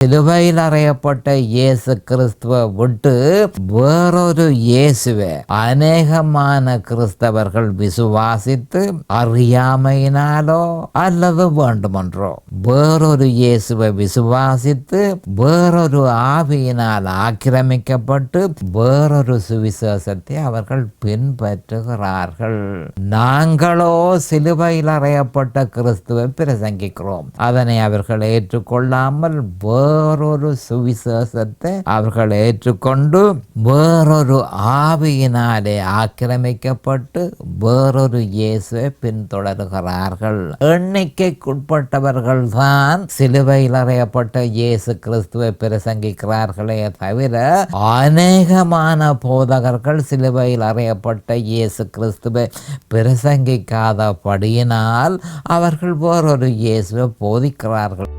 சிலுவையில் அறையப்பட்ட இயேசு கிறிஸ்துவை விட்டு வேறொரு இயேசுவை அநேகமான கிறிஸ்தவர்கள் விசுவாசித்து அறியாமையினாலோ அல்லது வேண்டுமென்றோ வேறொரு இயேசுவை விசுவாசித்து வேறொரு ஆவியினால் ஆக்கிரமிக்கப்பட்டு வேறொரு சுவிசேஷத்தை அவர்கள் பின்பற்றுகிறார்கள். நாங்களோ சிலுவையில் அறையப்பட்ட கிறிஸ்துவை பிரசங்கிக்கிறோம். அதனை அவர்கள் ஏற்றுக்கொள்ளாமல் வேறொரு சுவிசேஷத்தை அவர்கள் ஏற்றுக்கொண்டு வேறொரு ஆவியினாலே ஆக்கிரமிக்கப்பட்டு வேறொரு இயேசுவை பின்தொடர்கிறார்கள். எண்ணிக்கைக்குட்பட்டவர்கள் தான் சிலுவையில் அறையப்பட்ட இயேசு கிறிஸ்துவை பிரசங்கிக்கிறார்களே தவிர அநேகமான போதகர்கள் சிலுவையில் அறையப்பட்ட இயேசு கிறிஸ்துவை பிரசங்கிக்காதபடியினால் அவர்கள் வேறொரு இயேசுவை போதிக்கிறார்கள்.